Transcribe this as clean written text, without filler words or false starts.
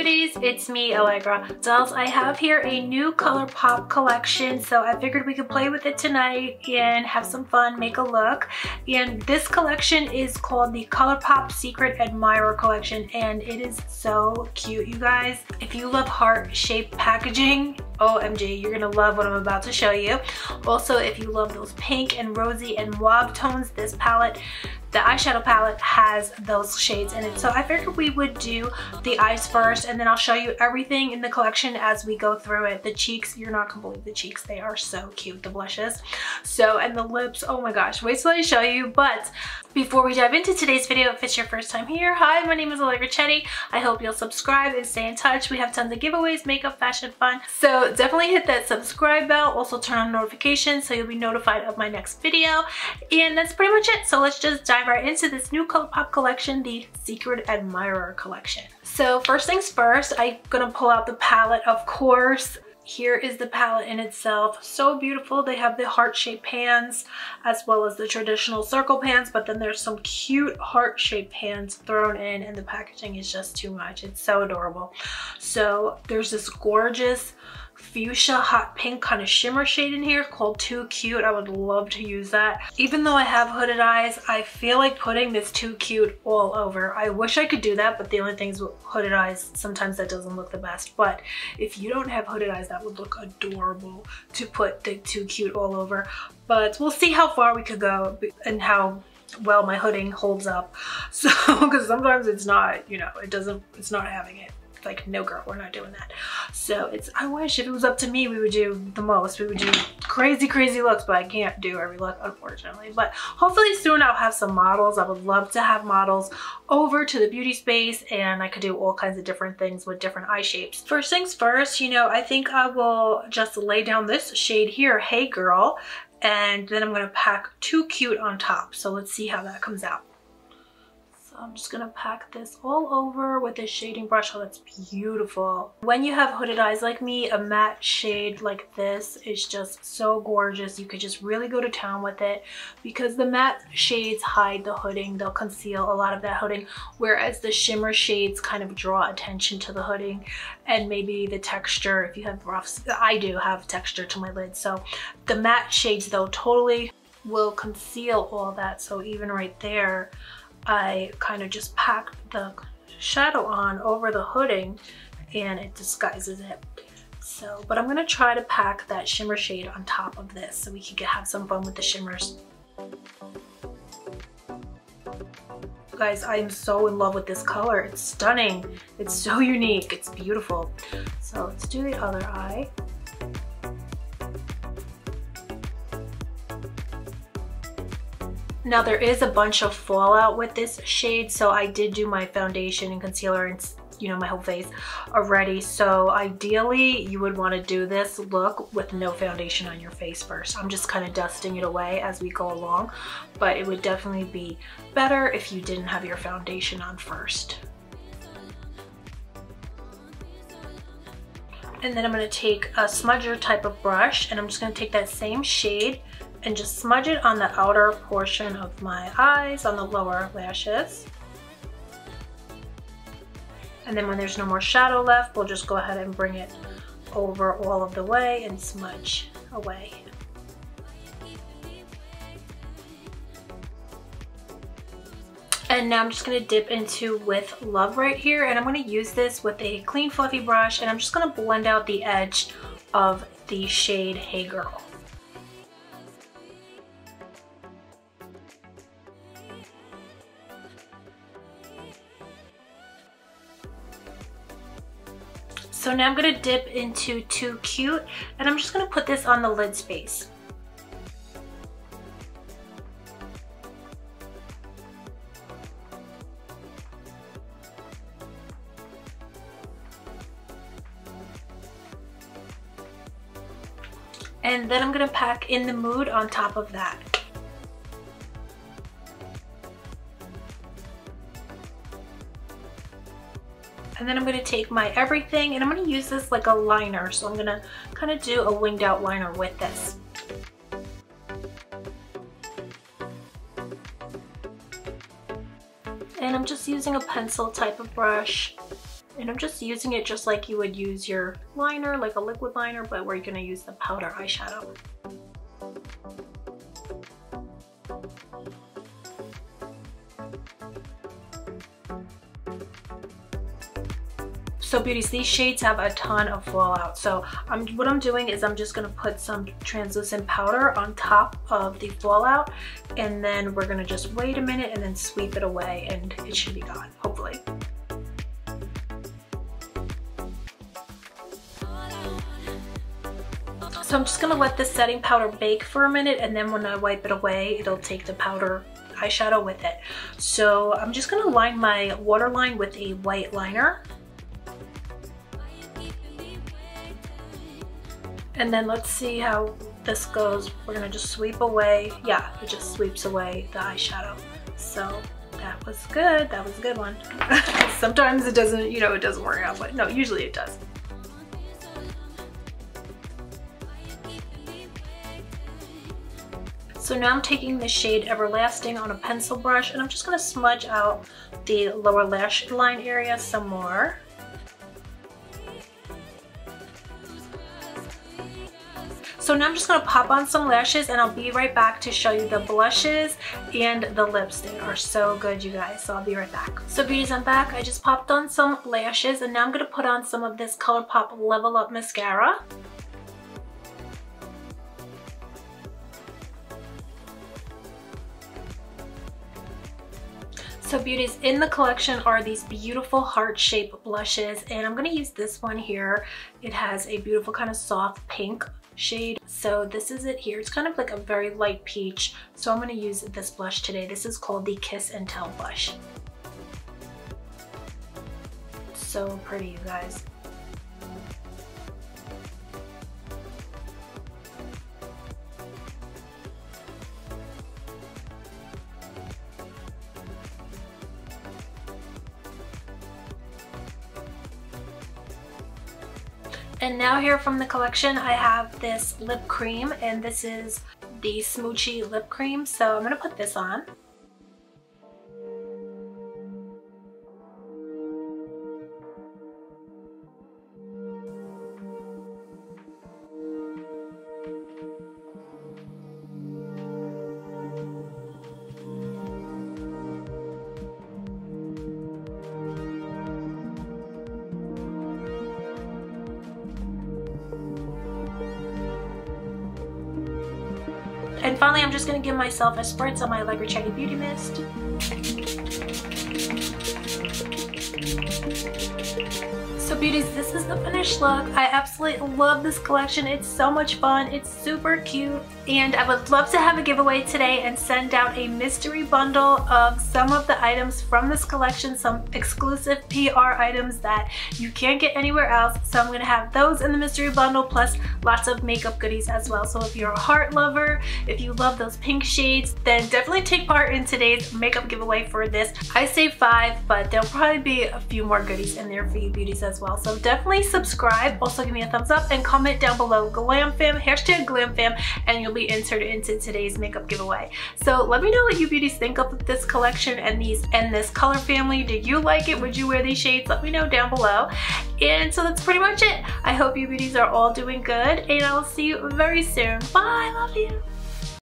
beauties, it's me, Alegra. Dolls, I have here a new Colourpop collection, so I figured we could play with it tonight and have some fun, make a look. And this collection is called the Colourpop Secret Admirer collection, and it is so cute, you guys. If you love heart-shaped packaging, OMG, you're gonna love what I'm about to show you. Also, if you love those pink and rosy and mauve tones, this palette, the eyeshadow palette, has those shades in it. So I figured we would do the eyes first, and then I'll show you everything in the collection as we go through it. The cheeks, you're not gonna believe the cheeks. They are so cute, the blushes. So, and the lips, oh my gosh, wait till I show you. But before we dive into today's video, if it's your first time here, hi, my name is Alegra Chetti. I hope you'll subscribe and stay in touch. We have tons of giveaways, makeup, fashion, fun. So definitely hit that subscribe bell. Also turn on notifications so you'll be notified of my next video. And that's pretty much it. So let's just dive right into this new Colourpop collection, the Secret Admirer collection. So first things first, I'm gonna pull out the palette, of course. Here is the palette in itself. So beautiful. They have the heart-shaped pans as well as the traditional circle pans, but then there's some cute heart-shaped pans thrown in, and the packaging is just too much. It's so adorable. So there's this gorgeous fuchsia hot pink kind of shimmer shade in here called Too Cute. I would love to use that. Even though I have hooded eyes, I feel like putting this Too Cute all over. I wish I could do that, but the only thing is with hooded eyes, sometimes that doesn't look the best. But if you don't have hooded eyes, that would look adorable to put the Too Cute all over. But we'll see how far we could go and how well my hooding holds up. So, because sometimes it's not, you know, it's not having it. Like, no girl, we're not doing that. So I wish if it was up to me, we would do the most. We would do crazy looks, but I can't do every look, unfortunately. But hopefully soon I'll have some models. I would love to have models over to the beauty space, and I could do all kinds of different things with different eye shapes. First things first, you know, I think I will just lay down this shade here, Hey Girl, and then I'm gonna pack Too Cute on top. So let's see how that comes out. I'm just gonna pack this all over with this shading brush. Oh, that's beautiful. When you have hooded eyes like me, a matte shade like this is just so gorgeous. You could just really go to town with it because the matte shades hide the hooding. They'll conceal a lot of that hooding, whereas the shimmer shades kind of draw attention to the hooding and maybe the texture. If you have roughs, I do have texture to my lid. So the matte shades though totally will conceal all that. So even right there, I kind of just packed the shadow on over the hooding and it disguises it. So, but I'm gonna try to pack that shimmer shade on top of this so we could have some fun with the shimmers. Guys, I am so in love with this color. It's stunning. It's so unique. It's beautiful. So let's do the other eye. Now there is a bunch of fallout with this shade, so I did do my foundation and concealer and, you know, my whole face already. So ideally you would want to do this look with no foundation on your face first. I'm just kind of dusting it away as we go along, but it would definitely be better if you didn't have your foundation on first. And then I'm going to take a smudger type of brush, and I'm just going to take that same shade and just smudge it on the outer portion of my eyes, on the lower lashes. And then when there's no more shadow left, we'll just go ahead and bring it over all of the way and smudge away. And now I'm just gonna dip into With Love right here, and I'm gonna use this with a clean fluffy brush, and I'm just gonna blend out the edge of the shade Hey Girl. So now I'm gonna dip into Too Cute, and I'm just gonna put this on the lid space. And then I'm gonna pack In the Mood on top of that. And then I'm going to take my Everything, and I'm going to use this like a liner. So I'm going to kind of do a winged out liner with this. And I'm just using a pencil type of brush And I'm just using it just like you would use your liner, like a liquid liner, but we're gonna use the powder eyeshadow. So beauties, these shades have a ton of fallout. So what I'm doing is I'm just gonna put some translucent powder on top of the fallout, and then we're gonna just wait a minute and then sweep it away, and it should be gone, hopefully. So I'm just gonna let this setting powder bake for a minute, and then when I wipe it away, it'll take the powder eyeshadow with it. So I'm just gonna line my waterline with a white liner. And then let's see how this goes. We're gonna just sweep away. Yeah, it just sweeps away the eyeshadow. So that was good. That was a good one. Sometimes it doesn't, you know, it doesn't work out, but no, usually it does. So now I'm taking the shade Everlasting on a pencil brush, and I'm just gonna smudge out the lower lash line area some more. So now I'm just gonna pop on some lashes, and I'll be right back to show you the blushes and the lips. They are so good, you guys, so I'll be right back. So beauties, I'm back. I just popped on some lashes, and now I'm gonna put on some of this Colourpop Level Up mascara. So beauties, in the collection are these beautiful heart-shaped blushes, and I'm gonna use this one here. It has a beautiful kind of soft pink shade. So this is it here. It's kind of like a very light peach. So I'm gonna use this blush today. This is called the Kiss and Tell blush. So pretty, you guys. And now here from the collection, I have this lip cream, and this is the Smoochy lip cream. So I'm gonna put this on. And finally, I'm just gonna give myself a spritz on my Alegra Chetti Beauty Mist. So beauties, this is the finished look. I absolutely love this collection. It's so much fun. It's super cute. And I would love to have a giveaway today and send out a mystery bundle of some of the items from this collection, some exclusive PR items that you can't get anywhere else. So I'm going to have those in the mystery bundle, plus lots of makeup goodies as well. So if you're a heart lover, if you love those pink shades, then definitely take part in today's makeup giveaway for this. I say 5, but there'll probably be a few more goodies in there for you beauties as well. So definitely subscribe. Also give me a thumbs up and comment down below GlamFam, #GlamFam, and you'll be entered into today's makeup giveaway. So let me know what you beauties think of this collection and this color family. Did you like it? Would you wear these shades? Let me know down below. And so that's pretty much it. I hope you beauties are all doing good, and I will see you very soon. Bye, love you.